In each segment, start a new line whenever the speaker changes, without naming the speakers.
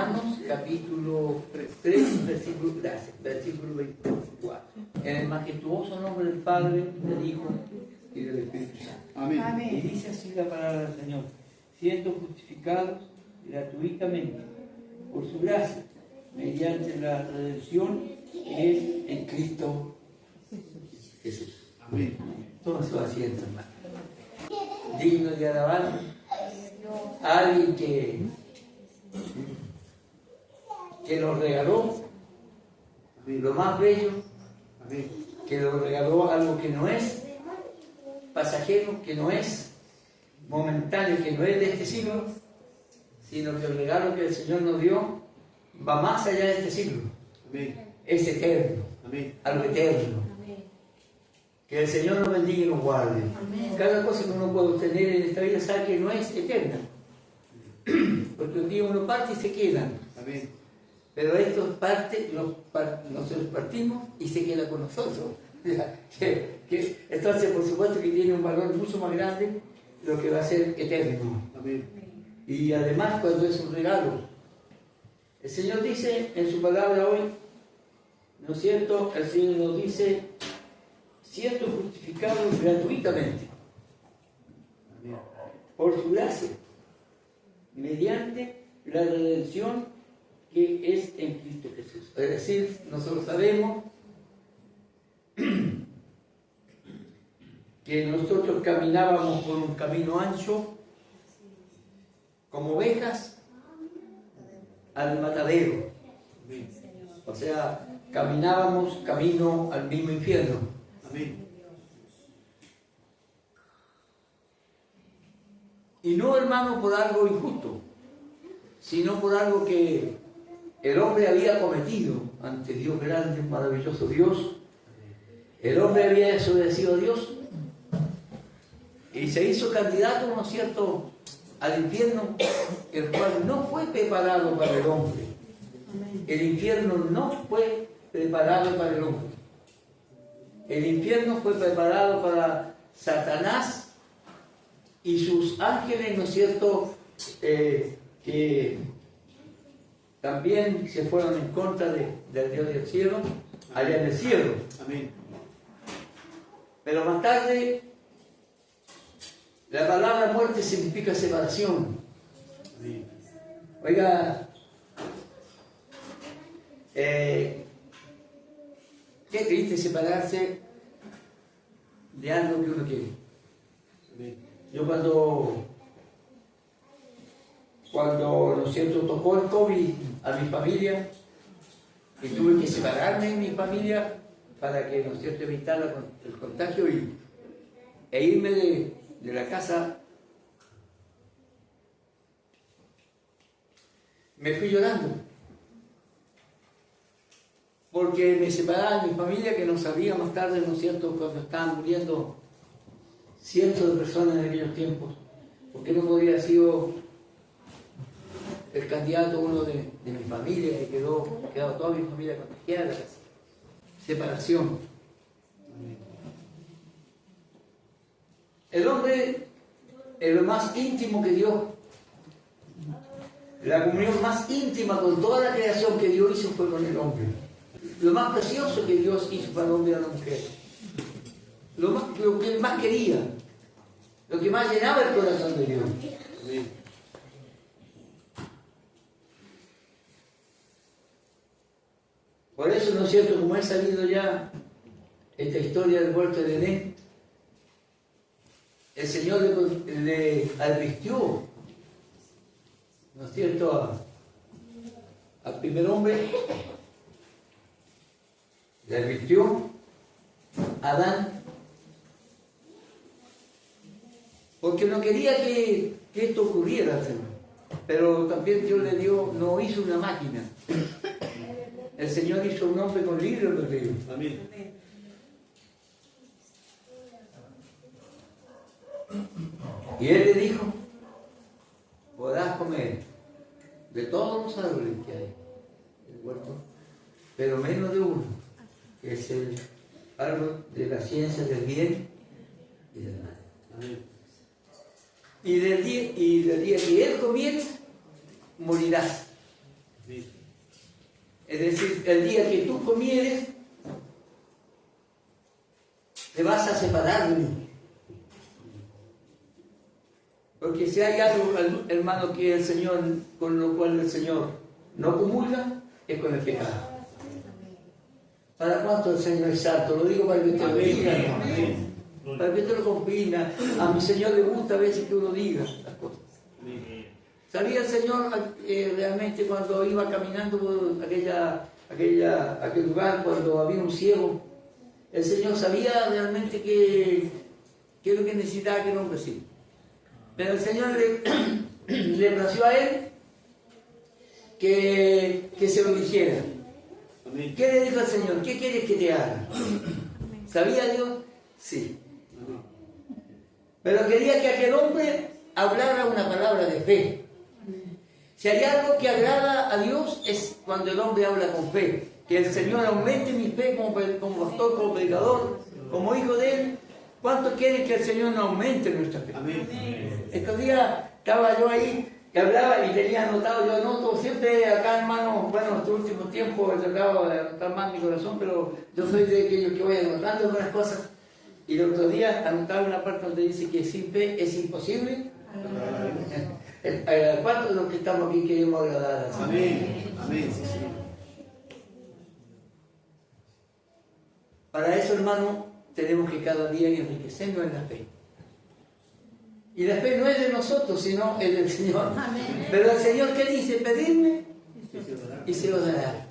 Romanos capítulo 3, versículo 24. En el majestuoso nombre del Padre, del Hijo y del Espíritu Santo.
Amén.
Y dice así la palabra del Señor: siendo justificados gratuitamente por su gracia, mediante la redención que es en Cristo Jesús.
Amén.
Toma su asiento, hermano. Digno de alabar a alguien que nos regaló lo más bello, que nos regaló algo que no es pasajero, que no es momentáneo, que no es de este siglo, sino que el regalo que el Señor nos dio va más allá de este siglo.
Amén.
Es eterno,
Amén.
algo eterno. Que el Señor nos bendiga y nos guarde. Cada cosa que uno puede obtener en esta vida sabe que no es eterna. Porque un día uno parte y se queda.
Amén.
Pero esto parte, nosotros partimos y se queda con nosotros. Entonces, por supuesto que tiene un valor mucho más grande lo que va a ser eterno.
Amén.
Y además cuando es un regalo. El Señor dice en su palabra hoy, ¿no es cierto? El Señor nos dice, siendo justificados gratuitamente por su gracia, mediante la redención que es en Cristo Jesús. Es decir, nosotros sabemos que nosotros caminábamos por un camino ancho como ovejas al matadero. O sea, caminábamos camino al mismo infierno.
Amén.
Y no, hermano, por algo injusto, sino por algo que el hombre había cometido ante Dios grande, maravilloso Dios. El hombre había desobedecido a Dios y se hizo candidato, ¿no es cierto?, al infierno, el cual no fue preparado para el hombre. El infierno no fue preparado para el hombre. El infierno fue preparado para Satanás y sus ángeles, ¿no es cierto?, que también se fueron en contra del Dios del cielo, allá en el cielo.
Amén.
Pero más tarde, la palabra muerte significa separación.
Amén.
Oiga, qué triste separarse de algo que uno quiere.
Amén.
Yo cuando ¿no es cierto?, tocó el COVID a mi familia y tuve que separarme de mi familia para que, ¿no es cierto?, evitar el contagio e irme de la casa, me fui llorando porque me separaba de mi familia, que no sabía más tarde, ¿no es cierto?, cuando estaban muriendo cientos de personas en aquellos tiempos, porque no podría haber sido el candidato uno de mi familia, que quedó toda mi familia contagiada. Separación. El hombre es lo más íntimo que Dios, la comunión más íntima con toda la creación que Dios hizo fue con el hombre. Lo más precioso que Dios hizo para el hombre y la mujer. Lo que él más quería, lo que más llenaba el corazón de Dios.
Amén.
Por eso, ¿no es cierto?, como he sabido ya esta historia del huerto de Edén, el Señor le advirtió, ¿no es cierto?, al primer hombre, le advirtió a Adán, porque no quería que esto ocurriera, pero también Dios no hizo una máquina. El Señor hizo un hombre con libre albedrío.
Amén.
Y Él le dijo, podrás comer de todos los árboles que hay en el huerto, pero menos de uno, que es el árbol de la ciencia del bien y del mal.
Amén.
Y del día que Él comiere, morirás.
Amén.
Es decir, el día que tú comieres, te vas a separar de mí. Porque si hay algo, hermano, que el Señor, con lo cual el Señor no comulga, es con el pecado. ¿Para cuánto el Señor es santo? Lo digo para que usted lo diga, ¿no? Para que usted lo comprenda. A mi Señor le gusta a veces que uno diga las cosas. ¿Sabía el Señor realmente cuando iba caminando por aquel lugar, cuando había un ciego? El Señor sabía realmente qué es lo que necesitaba que el hombre sí. Pero el Señor le plació a él que se lo dijera. ¿Qué le dijo al Señor? ¿Qué quieres que te haga? ¿Sabía Dios? Sí. Pero quería que aquel hombre hablara una palabra de fe. Si hay algo que agrada a Dios es cuando el hombre habla con fe. Que el Señor aumente mi fe como pastor, como predicador, como hijo de Él. ¿Cuántos quieren que el Señor no aumente nuestra fe?
Amén.
Estos días estaba yo ahí que hablaba y tenía anotado, yo anoto siempre acá, hermano, bueno, este último tiempo he tratado de anotar más mi corazón, pero yo soy de aquellos que voy anotando algunas cosas. Y el otro día anotaba una parte donde dice que sin fe es imposible. ¿Cuántos de los que estamos aquí queremos agradar a Dios?
Amén. Amén. Sí, Señor.
Para eso, hermano, tenemos que cada día enriquecernos en la fe. Y la fe no es de nosotros, sino es del Señor. Amén. Pero el Señor, ¿qué dice? Pedidme y se os dará.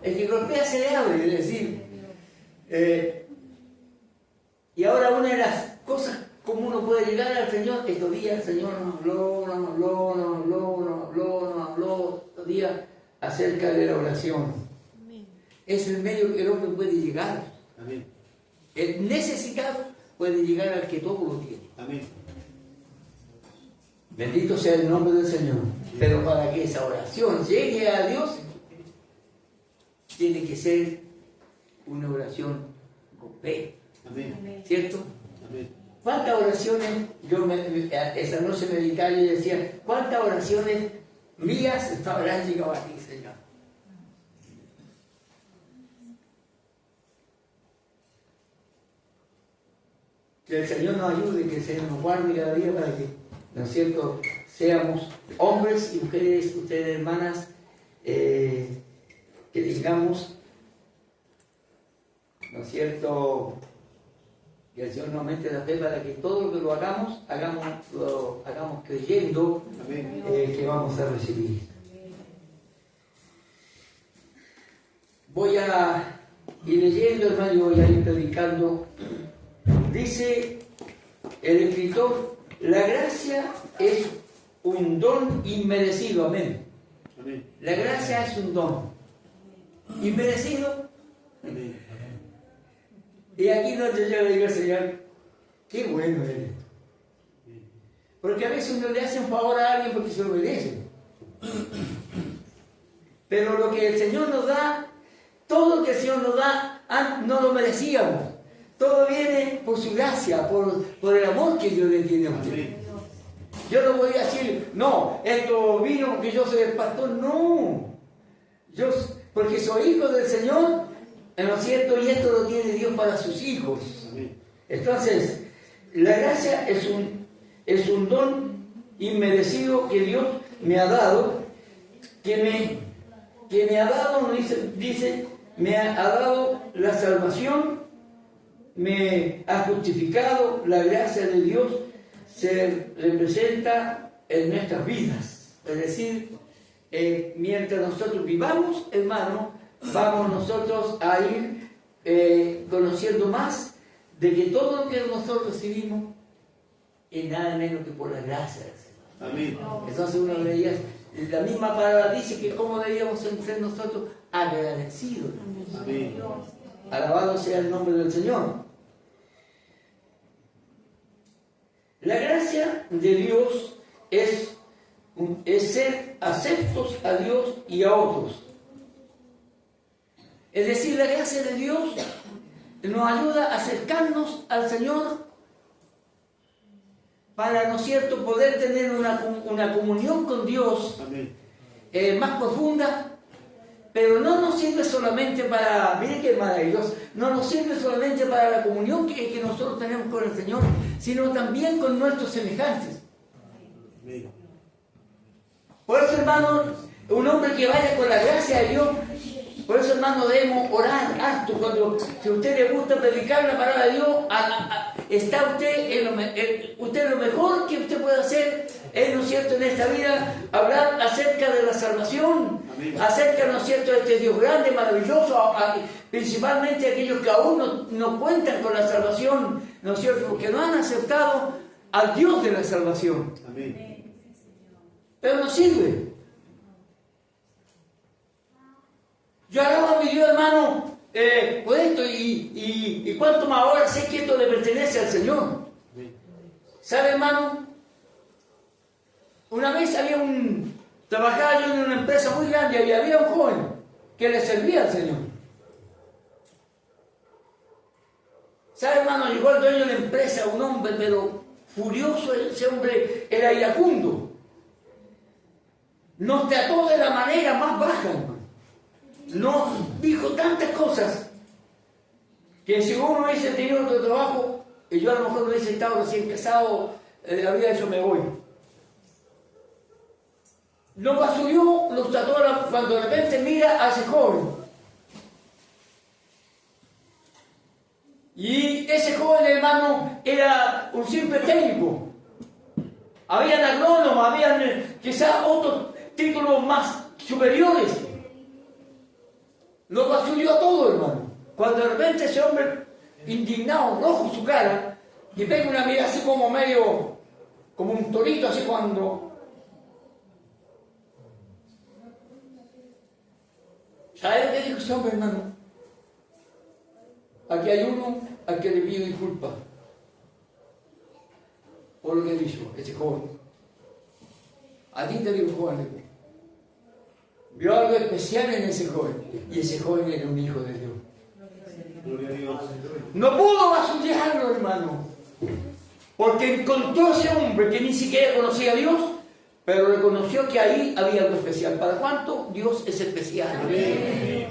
El que golpea se le abre, es decir. Y ahora una de las cosas como uno puede llegar al Señor, estos días el Señor nos habló estos días acerca de la oración. Amén. Es el medio que el hombre puede llegar.
Amén.
El necesitado puede llegar al que todo lo tiene.
Amén.
Bendito sea el nombre del Señor. Pero para que esa oración llegue a Dios, tiene que ser una oración con fe.
Amén.
¿Cierto?
Amén.
¿Cuántas oraciones? Esa noche me dedicaba y decía, ¿cuántas oraciones mías habrán llegado a ti, Señor? Que el Señor nos ayude, que el Señor nos guarde cada día para que, ¿no es cierto?, seamos hombres y mujeres, ustedes hermanas, que tengamos, ¿no es cierto?, que el Señor nos aumente la fe para que todo lo que lo hagamos creyendo que vamos a recibir. Voy a ir leyendo, hermano, y voy a ir predicando. Dice el escritor, la gracia es un don inmerecido, amén.
Amén.
La gracia es un don inmerecido.
Amén.
Y aquí donde yo le digo al Señor, qué bueno eres. Porque a veces uno le hace un favor a alguien porque se lo obedece. Pero lo que el Señor nos da, todo lo que el Señor nos da, no lo merecíamos. Todo viene por su gracia, por el amor que Dios le tiene a usted. Yo no voy a decir, no, esto vino porque yo soy el pastor. No. Porque soy hijo del Señor, ¿no es cierto? Y esto lo tiene Dios para sus hijos. Entonces, la gracia es un don inmerecido que Dios me ha dado, que me ha dado, dice, me ha dado la salvación, me ha justificado. La gracia de Dios se representa en nuestras vidas. Es decir, mientras nosotros vivamos, hermano, vamos nosotros a ir conociendo más de que todo lo que nosotros recibimos es nada menos que por la gracia del Señor.
Amén.
Entonces uno de ellas, la misma palabra dice que cómo debíamos ser nosotros agradecidos.
Amén.
Alabado sea el nombre del Señor. La gracia de Dios es ser aceptos a Dios y a otros. Es decir, la gracia de Dios nos ayuda a acercarnos al Señor para, ¿no es cierto?, poder tener una comunión con Dios.
Amén.
más profunda, pero no nos sirve solamente para, miren qué maravilloso, no nos sirve solamente para la comunión que nosotros tenemos con el Señor, sino también con nuestros semejantes.
Amén.
Por eso, hermano, un hombre que vaya con la gracia de Dios, por eso, hermano, debemos orar harto. Cuando, si a usted le gusta predicar la palabra de Dios, está usted lo mejor que usted puede hacer es, ¿no es cierto?, en esta vida, hablar acerca de la salvación,
amén,
acerca, ¿no es cierto?, de este Dios grande, maravilloso, principalmente aquellos que aún no cuentan con la salvación, ¿no es cierto?, porque no han aceptado al Dios de la salvación.
amén,
Pero no sirve. Yo alabo a mi Dios, hermano, por esto, y cuanto más ahora sé que esto le pertenece al Señor.
amén.
¿Sabe, hermano? Una vez trabajaba yo en una empresa muy grande y había un joven que le servía al Señor. ¿Sabe, hermano? Llegó el dueño de la empresa, un hombre, pero furioso, ese hombre era iracundo. Nos trató de la manera más baja, hermano. Nos dijo tantas cosas que si uno hubiese tenido otro trabajo y yo a lo mejor hubiese estado recién casado, habría dicho me voy. Nos basurió, nos trató cuando de repente mira a ese joven. Y ese joven, hermano, era un simple técnico. Habían agrónomos, habían quizás otros títulos más superiores. Nos basurió todo, hermano. Cuando de repente ese hombre, indignado, rojo su cara, y pega una mirada así como medio, como un torito, así cuando... ¿Sabes qué dijo ese hombre, hermano? Aquí hay uno al que le pido disculpas por lo que he dicho, ese joven. A ti te digo, joven, vio algo especial en ese joven, y ese joven era un hijo de Dios.
Gloria a Dios.
No pudo basurarlo, hermano, porque encontró a ese hombre que ni siquiera conocía a Dios, pero reconoció que ahí había algo especial. ¿Para cuánto? Dios es especial.
Amén.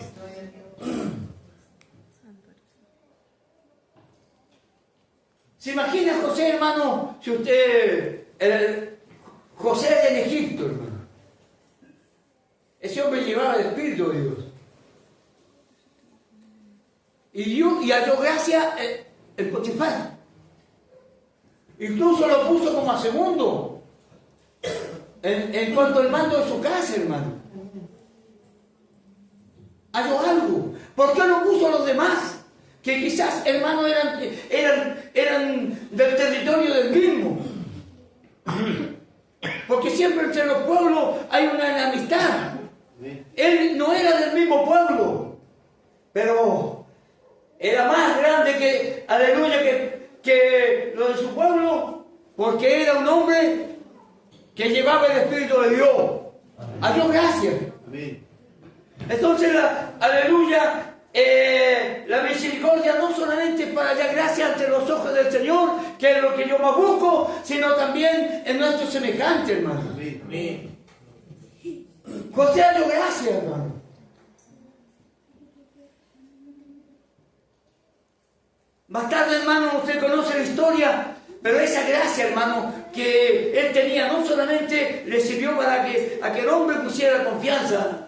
¿Se imagina José, hermano? Si usted... José es en Egipto, hermano. Ese hombre llevaba el Espíritu de Dios. Y halló gracia en Potifar. Incluso lo puso como a segundo en cuanto al mando de su casa, hermano. Halló algo. ¿Por qué no puso a los demás? Que quizás, hermano, eran del territorio del mismo. Porque siempre entre los pueblos hay una enemistad. Él no era del mismo pueblo, pero era más grande que, aleluya, que lo de su pueblo, porque era un hombre que llevaba el Espíritu de Dios. A Dios gracias.
Amén.
Entonces, aleluya, la misericordia no solamente es para hallar gracia ante los ojos del Señor, que es lo que yo más busco, sino también en nuestros semejantes, hermano.
Amén. Amén.
José halló gracia, hermano. Más tarde, hermano, usted conoce la historia, pero esa gracia, hermano, que él tenía, no solamente le sirvió para que aquel hombre pusiera confianza,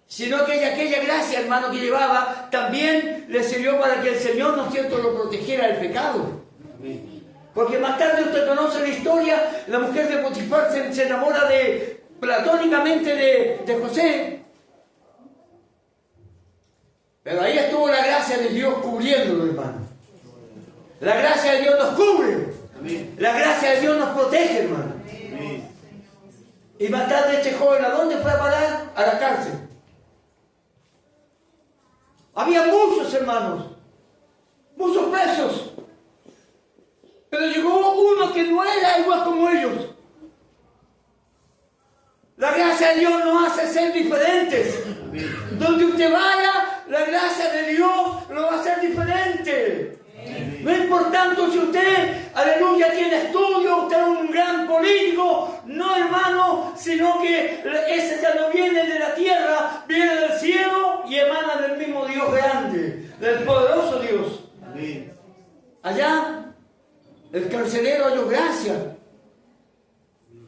sino que aquella gracia, hermano, que llevaba, también le sirvió para que el Señor, ¿no es cierto?, lo protegiera del pecado.
Amén.
Porque más tarde usted conoce la historia, la mujer de Potifar se enamora platónicamente de José. Pero ahí estuvo la gracia de Dios cubriéndolo, hermano. La gracia de Dios nos cubre.
Amén.
La gracia de Dios nos protege, hermano.
Amén.
Y más tarde este joven, ¿a dónde fue a parar? A la cárcel. Había muchos hermanos, muchos presos, pero llegó uno que no era igual como ellos. La gracia de Dios nos hace ser diferentes.
Amén.
Donde usted vaya, la gracia de Dios lo va a hacer diferente.
Amén. Amén.
No es por tanto si usted, aleluya, tiene estudio, usted es un gran político, no hermano, sino que ese ya no viene de la tierra, viene del cielo y emana del mismo Dios grande, del poderoso Dios.
Amén.
Allá, el carcelero halló gracia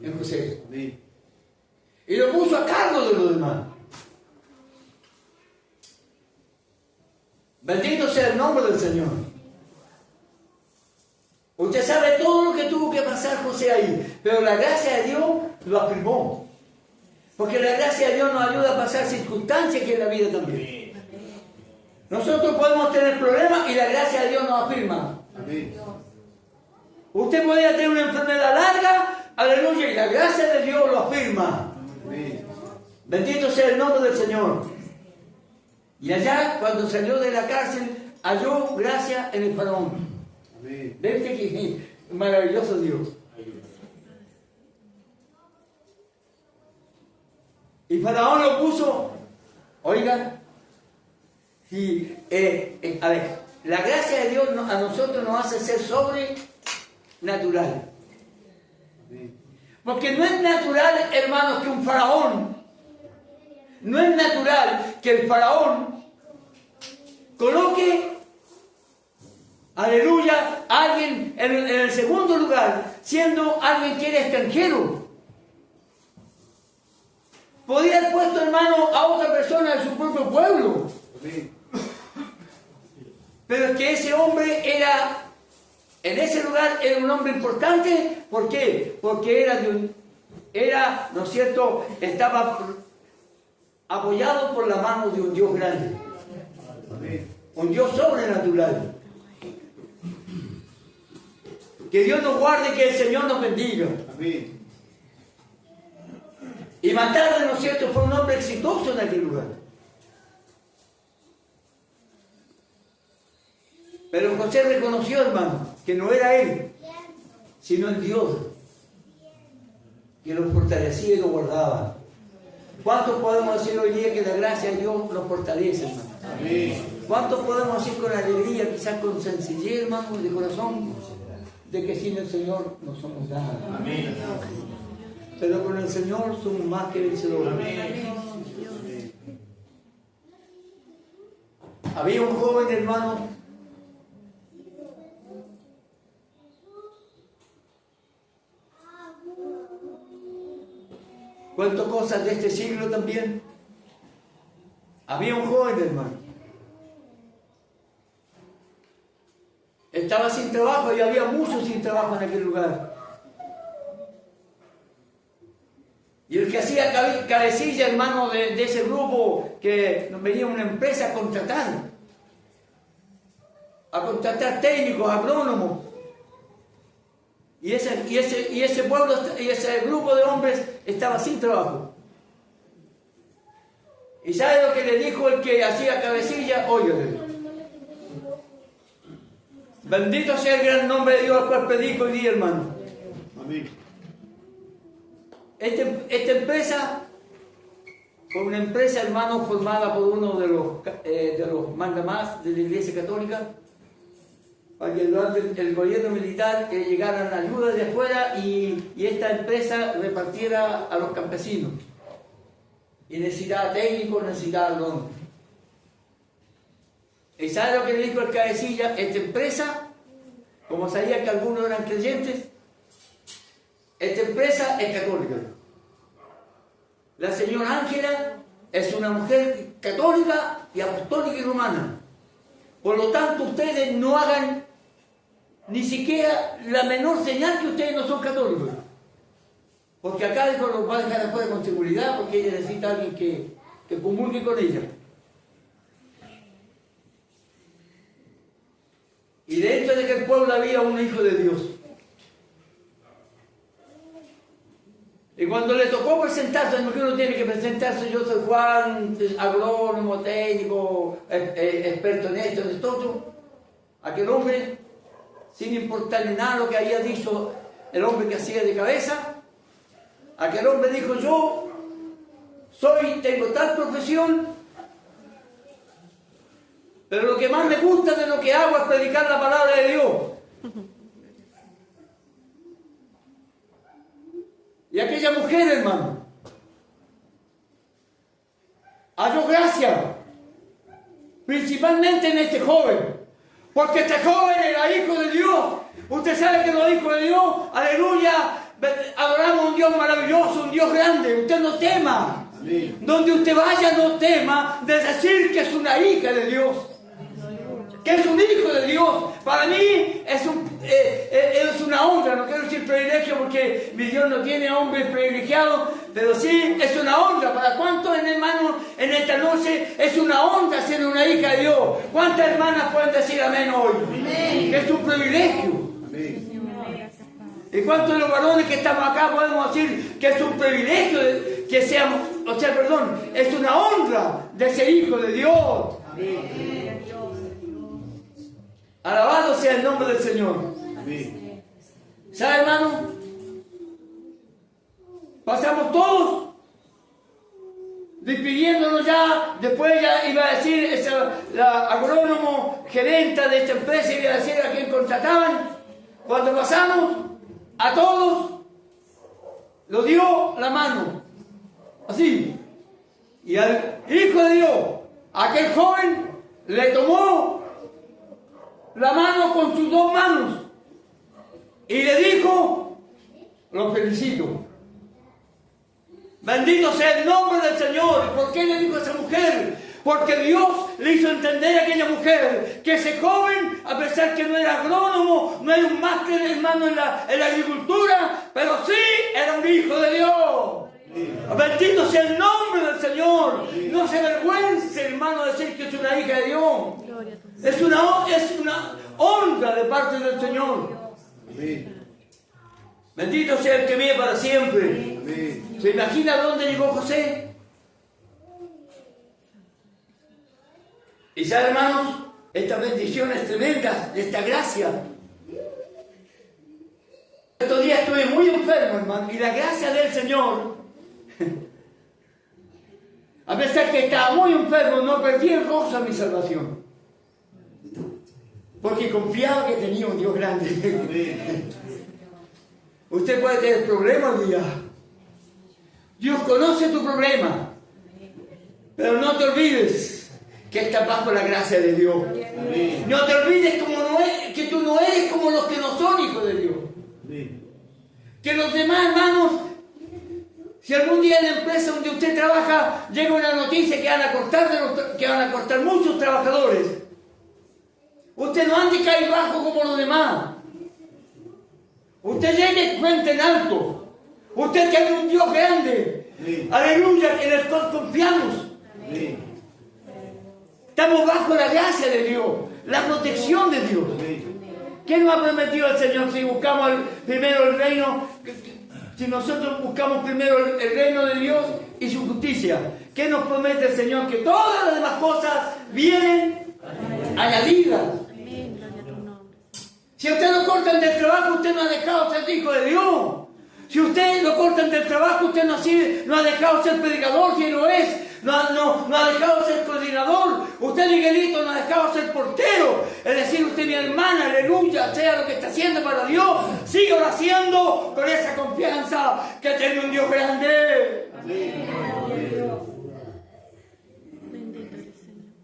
en José
Amén.
y lo puso a cargo de los demás. Bendito sea el nombre del Señor. Usted sabe todo lo que tuvo que pasar José ahí, pero la gracia de Dios lo afirmó. Porque la gracia de Dios nos ayuda a pasar circunstancias que en la vida también. Nosotros podemos tener problemas y la gracia de Dios nos afirma.
Amén.
Usted podría tener una enfermedad larga, aleluya, y la gracia de Dios lo afirma.
Amén.
Bendito sea el nombre del Señor. Y allá, cuando salió de la cárcel, halló gracia en el faraón.
Amén.
¿Ven que maravilloso Dios? Y Faraón lo puso, oigan, y, a ver, la gracia de Dios a nosotros nos hace ser sobrenatural.
Amén.
Porque no es natural, hermanos, que un faraón, no es natural que el faraón coloque, aleluya, a alguien en el segundo lugar, siendo alguien que era extranjero. Podía haber puesto, hermano, a otra persona de su propio pueblo.
Amén.
Pero es que ese hombre era, en ese lugar, era un hombre importante. ¿Por qué? Porque era, ¿no es cierto?, estaba apoyado por la mano de un Dios grande.
Amén.
Un Dios sobrenatural. Que Dios nos guarde, que el Señor nos bendiga.
Amén.
Y más tarde, ¿no es cierto?, fue un hombre exitoso en aquel lugar. Pero José reconoció, hermano, que no era él, sino el Dios que lo fortalecía y lo guardaba. ¿Cuántos podemos decir hoy día que la gracia de Dios nos fortalece, hermano?
Amén.
¿Cuántos podemos decir con alegría, quizás con sencillez, hermano, de corazón, de que sin el Señor no somos nada?
Amén.
Pero con el Señor somos más que vencedores.
Amén.
Había un joven, hermano, cuento cosas de este siglo también. Había un joven, hermano, estaba sin trabajo y había muchos sin trabajo en aquel lugar. Y el que hacía cabecilla, hermano, de ese grupo, que venía una empresa a contratar técnicos, agrónomos. Y ese pueblo, y ese grupo de hombres estaba sin trabajo. ¿Y sabe lo que le dijo el que hacía cabecilla? Óyale. Bendito sea el gran nombre de Dios al cual predico hoy día, hermano.
Amén.
Esta empresa fue una empresa, hermano, formada por uno de los mandamás de la Iglesia Católica, para que durante el gobierno militar llegaran ayudas de afuera y esta empresa repartiera a los campesinos. Y necesitaba técnicos, necesitaba agrónomos. ¿Y sabe lo que le dijo el cabecilla? Esta empresa, como sabía que algunos eran creyentes, esta empresa es católica. La señora Ángela es una mujer católica y apostólica y romana. Por lo tanto, ustedes no hagan ni siquiera la menor señal que ustedes no son católicos. Porque acá dijo, los va a dejar afuera con seguridad, porque ella necesita a alguien que comulgue con ella. Y dentro de aquel pueblo había un hijo de Dios. Y cuando le tocó presentarse, porque uno tiene que presentarse, yo soy Juan, agrónomo, técnico, experto en esto, en esto otro, aquel hombre, sin importarle nada lo que había dicho el hombre que hacía de cabeza, aquel hombre dijo, yo tengo tal profesión, Pero lo que más me gusta de lo que hago es predicar la palabra de Dios. Y aquella mujer, hermano, halló gracia, principalmente en este joven, porque este joven era hijo de Dios. Usted sabe que los hijos de Dios, aleluya, adoramos a un Dios maravilloso, un Dios grande. Usted no tema.
Amén.
Donde usted vaya, no tema de decir que es una hija de Dios, que es un hijo de Dios. Para mí es una honra, no quiero decir privilegio porque mi Dios no tiene hombres privilegiados, pero sí es una honra. ¿Para cuántos hermanos en esta noche es una honra ser una hija de Dios? ¿Cuántas hermanas pueden decir amén hoy? Amén. Que es un privilegio.
Amén.
¿Y cuántos de los varones que estamos acá podemos decir que es un privilegio que seamos, es una honra de ser hijo de Dios?
Amén.
Alabado sea el nombre del Señor.
Amén.
¿Sabe, hermano? Pasamos todos despidiéndonos ya. Después ya iba a decir la agrónomo gerenta de esta empresa, iba a decir a quién contrataban. Cuando pasamos a todos, lo dio la mano, así, y al hijo de Dios, aquel joven, le tomó la mano con sus dos manos y le dijo: lo felicito. Bendito sea el nombre del Señor. ¿Por qué le dijo a esa mujer? Porque Dios le hizo entender a aquella mujer que ese joven, a pesar que no era agrónomo, no era un máster, hermano, en la agricultura, pero sí era un hijo de Dios. Bendito sea el nombre del Señor. No se avergüence, hermano, decir que es una hija de Dios. Es una honra de parte del Señor.
Amén.
Bendito sea el que vive para siempre.
Amén.
¿Se imagina dónde llegó José? Y sabe, hermanos, estas bendiciones tremendas de esta gracia. Estos días estuve muy enfermo, hermano, y la gracia del Señor, a pesar que estaba muy enfermo, no perdí el gozo a mi salvación, porque confiaba que tenía un Dios grande.
Amén.
Usted puede tener problemas hoy día. Dios conoce tu problema, pero no te olvides que estás bajo la gracia de Dios.
Amén.
No te olvides que tú no eres como los que no son hijos de Dios.
Amén.
Que los demás, hermanos, si algún día en la empresa donde usted trabaja llega una noticia que van a cortar muchos trabajadores, usted no ande caer bajo como los demás. Usted llegue y cuente en alto. Usted tiene un Dios grande.
Amén.
Aleluya, en el cual confiamos.
Amén.
Estamos bajo la gracia de Dios, la protección de Dios.
Amén.
¿Qué nos ha prometido el Señor si buscamos primero el reino? Si nosotros buscamos primero el reino de Dios y su justicia, ¿qué nos promete el Señor? Que todas las demás cosas vienen añadidas. Si usted lo cortan del trabajo, usted no ha dejado de ser hijo de Dios. Si usted lo cortan del trabajo, usted no ha dejado de ser predicador, si lo es. No ha dejado de ser coordinador. Usted, Miguelito, no ha dejado de ser portero. Es decir, usted, mi hermana, aleluya, sea lo que está haciendo para Dios, sígalo haciendo con esa confianza que tiene un Dios grande.
Amén.
Bendito el Señor.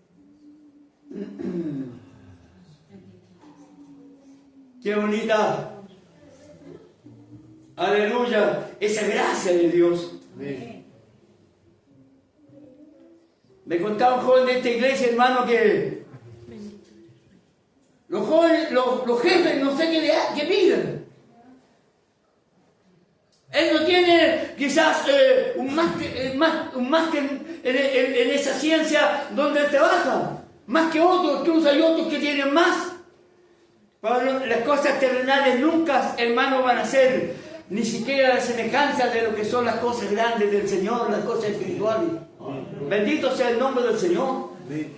Qué bonita, aleluya, esa gracia de Dios.
Amén.
Me contaba un joven de esta iglesia, hermano, que los jóvenes, los jefes, no sé qué piden. Él no tiene quizás un máster en esa ciencia donde él trabaja, más que otros, incluso hay otros que tienen más. Pero las cosas terrenales nunca, hermano, van a ser ni siquiera la semejanza de lo que son las cosas grandes del Señor, las cosas espirituales. Bendito sea el nombre del Señor.
Amén.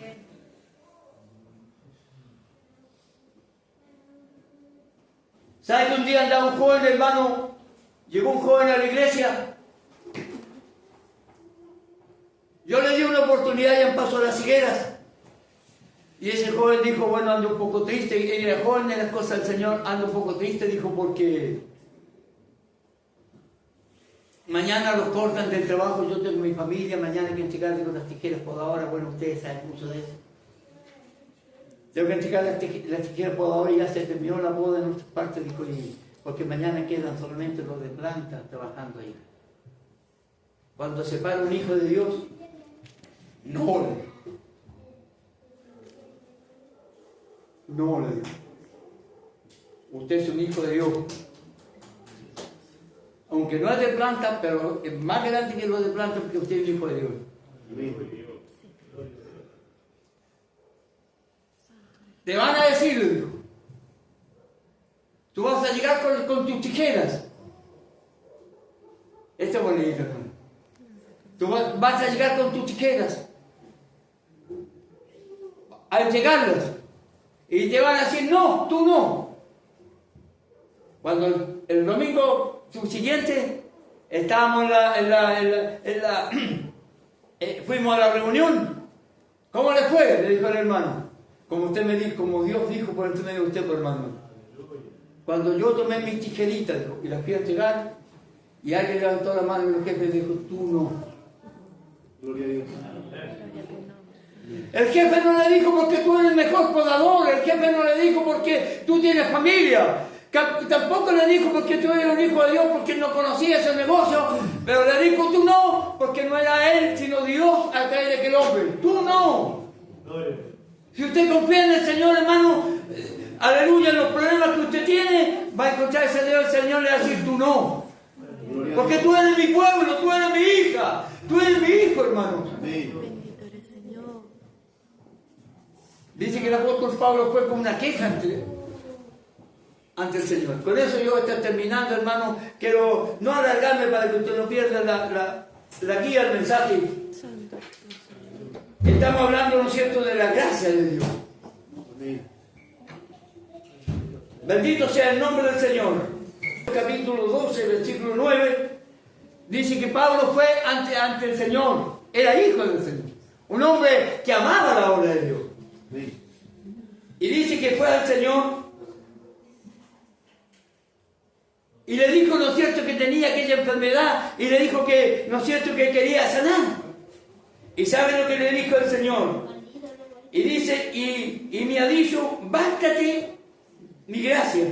¿Sabe que un día andaba un joven, hermano? Llegó un joven a la iglesia. Yo le di una oportunidad y en Paso a las Higueras. Y ese joven dijo, bueno, ando un poco triste. Y el joven en las cosas del Señor ando un poco triste, dijo, porque mañana los cortan del trabajo, yo tengo mi familia, mañana hay que entregarle con las tijeras podadoras. Bueno, ustedes saben mucho de eso. Tengo que entregar las tijeras podadoras y ya se terminó la boda en nuestra parte, dijo, y porque mañana quedan solamente los de planta trabajando ahí. Cuando se para un hijo de Dios, no le dijo. No le dijo. Usted es un hijo de Dios. Aunque no es de planta, pero es más grande que lo de planta porque usted es un hijo de Dios. Te van a decir, le dijo, tú vas a llegar con tus tijeras. Esto es bonito, hermano. Tú vas a llegar con tus tijeras a entregarlas. Y te van a decir, no, tú no. Cuando el domingo subsiguiente estábamos fuimos a la reunión. ¿Cómo le fue? Le dijo el hermano. Como usted me dijo, como Dios dijo por el medio de usted, hermano. Cuando yo tomé mis tijeritas y las fui a entregar, y alguien levantó la mano y el jefe dijo, tú no.
Gloria a Dios.
El jefe no le dijo porque tú eres el mejor podador, el jefe no le dijo porque tú tienes familia, tampoco le dijo porque tú eres un hijo de Dios, porque no conocía ese negocio, pero le dijo tú no, porque no era él, sino Dios a través de aquel hombre. Tú no. Si usted confía en el Señor, hermano, aleluya, en los problemas que usted tiene, va a encontrar ese Dios, el Señor le va a decir tú no. Porque tú eres mi pueblo, tú eres mi hija, tú eres mi hijo, hermano.
Bendito eres, Señor.
Dice que el apóstol Pablo fue con una queja ante el Señor. Con eso yo estoy terminando, hermano. Quiero no alargarme para que usted no pierda la guía del mensaje.
Santo.
Estamos hablando, ¿no es cierto?, de la gracia de Dios. Bendito sea el nombre del Señor. Capítulo 12, versículo 9, dice que Pablo fue ante el Señor. Era hijo del Señor. Un hombre que amaba la obra de Dios. Y dice que fue al Señor y le dijo, ¿no es cierto?, que tenía aquella enfermedad, y le dijo que, ¿no es cierto?, que quería sanar. ¿Y sabe lo que le dijo el Señor? Y dice, y me ha dicho, bástate mi gracia,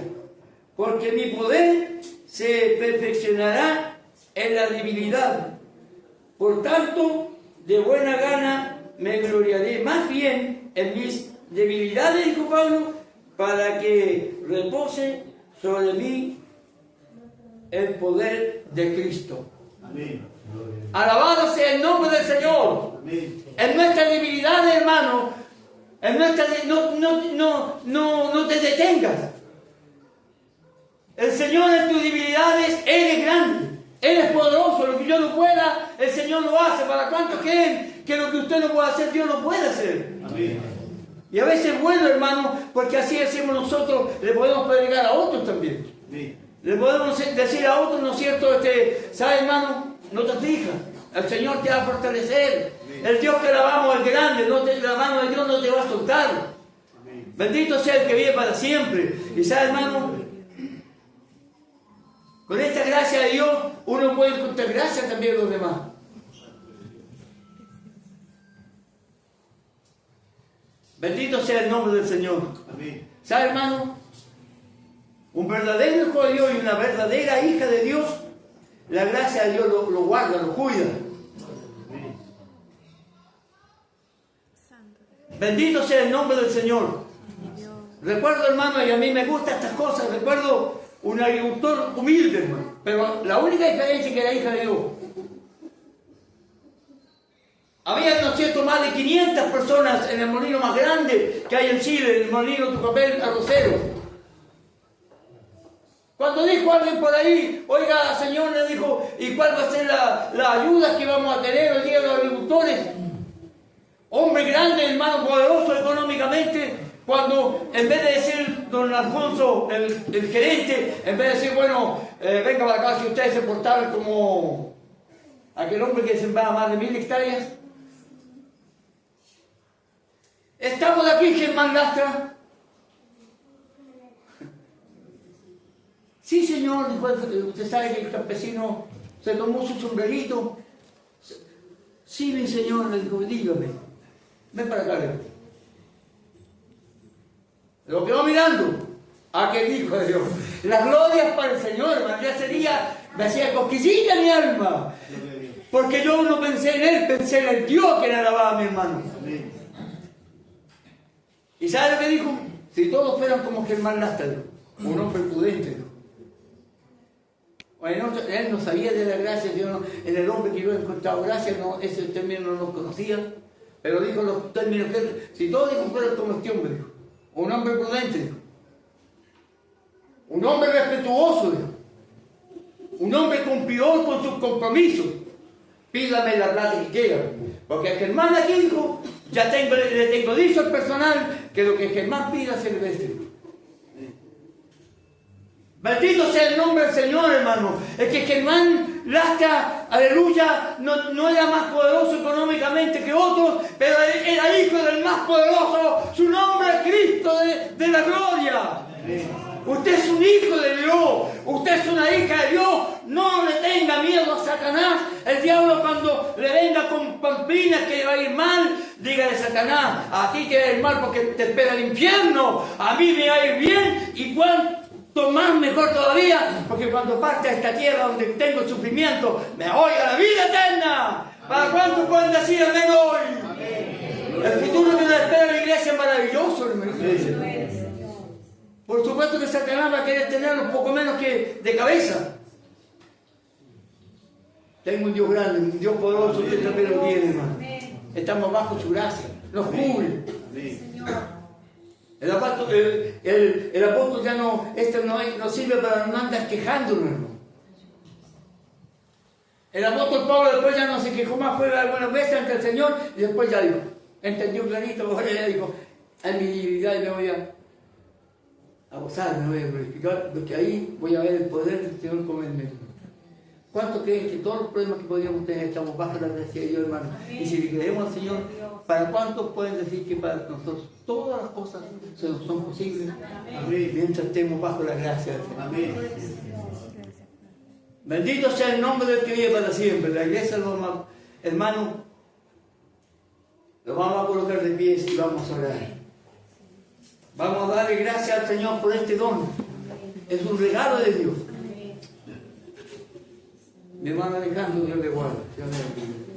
porque mi poder se perfeccionará en la debilidad. Por tanto, de buena gana me gloriaré más bien en mis debilidades, dijo Pablo, para que repose sobre mí el poder de Cristo.
Amén.
Alabado sea el nombre del Señor.
Amén.
En nuestras debilidades, hermano, no te detengas. El Señor en tus debilidades, Él es grande, Él es poderoso. Lo que yo no pueda, el Señor lo hace. ¿Para cuántos creen que lo que usted no puede hacer, Dios lo puede hacer?
Amén.
Y a veces es bueno, hermano, porque así decimos nosotros, le podemos predicar a otros también.
Amén.
Le podemos decir a otros, ¿no es cierto? ¿Sabes, hermano? No te fijas. El Señor te va a fortalecer. El Dios que alabamos es grande. La mano de Dios no te va a soltar.
Amén.
Bendito sea el que vive para siempre. Y ¿sabes, hermano? Con esta gracia de Dios, uno puede encontrar gracia también a los demás. Bendito sea el nombre del Señor.
Amén.
¿Sabe, hermano? Un verdadero hijo de Dios y una verdadera hija de Dios, la gracia de Dios lo guarda, lo cuida.
Amén.
Santo.
Bendito sea el nombre del Señor.
Dios.
Recuerdo, hermano, y a mí me gustan estas cosas, recuerdo un agricultor humilde, hermano, pero la única diferencia es que era hija de Dios. Había, ¿no es cierto?, más de 500 personas en el molino más grande que hay en Chile, el molino Tucapel Arrocero. Cuando dijo alguien por ahí, oiga, señor, le dijo, ¿y cuál va a ser la ayuda que vamos a tener hoy día los agricultores? Hombre grande, hermano, poderoso económicamente, cuando en vez de decir don Alfonso, el gerente, en vez de decir, bueno, venga para acá si ustedes se portaban como aquel hombre que sembraba más de 1000 hectáreas, Estamos aquí, Germán Lastra. Sí, señor, dijo, usted sabe que el campesino se tomó su sombrerito. Sí, mi señor, le dijo, dígame. Ven para acá, le dijo. Lo quedó mirando. Aquel hijo de Dios. Las glorias para el Señor, hermano. Ya sería, me hacía cosquillita mi alma.
Gloria a Dios.
Porque yo no pensé en él, pensé en el Dios que le alababa a mi hermano.
Amén.
¿Y sabe lo que dijo? Si todos fueran como Germán Lastra, un hombre prudente. Bueno, él no sabía de la gracia, en el hombre que yo he encontrado gracia, no, ese término no lo conocía, pero dijo los términos que si todos fueran como este hombre, dijo, un hombre prudente, dijo, un hombre respetuoso, dijo, un hombre cumplidor con sus compromisos, pídame la plata que quiera, porque a Germán aquí dijo, ya le tengo dicho al personal que lo que Germán pida se le veste. Bendito sea el nombre del Señor, hermano. Es que Germán Lastra, aleluya, no era más poderoso económicamente que otros, pero era hijo del más poderoso. Su nombre es Cristo de la gloria. Usted es un hijo de Dios. Usted es una hija de Dios. No le tenga miedo a Satanás. El diablo cuando le venga con pamplinas que le va a ir mal, dígale Satanás, a ti te va a ir mal porque te espera el infierno. A mí me va a ir bien. ¿Y cuánto más mejor todavía? Porque cuando parte a esta tierra donde tengo sufrimiento, me voy a la vida eterna. ¿Para cuánto pueden decir amén hoy? El futuro que nos espera en la iglesia es maravilloso, hermano. Por supuesto que Satanás va a querer tener un poco menos que de cabeza. Tengo un Dios grande, un Dios poderoso, usted también lo tiene, hermano. Estamos bajo su gracia, nos cubre. El apóstol ya no sirve para no andar quejándonos, hermano. El apóstol Pablo después ya no se quejó más, fue algunas veces ante el Señor y después ya dijo, entendió clarito, ahora ya dijo, en mi divinidad me voy a gozar, me voy a glorificar, porque ahí voy a ver el poder del Señor como en medio. ¿Cuánto creen que todos los problemas que podríamos tener estamos bajo la gracia de Dios, hermano? Y si le creemos al Señor, ¿para cuántos pueden decir que para nosotros todas las cosas son posibles? Amén. Mientras estemos bajo la gracia del Señor.
Amén.
Bendito sea el nombre del que vive para siempre. La iglesia, hermano, lo vamos a colocar de pies y vamos a orar. Vamos a darle gracias al Señor por este don. Es un regalo de Dios. Mi hermano Alejandro, Dios le guarde. Dios le bendiga.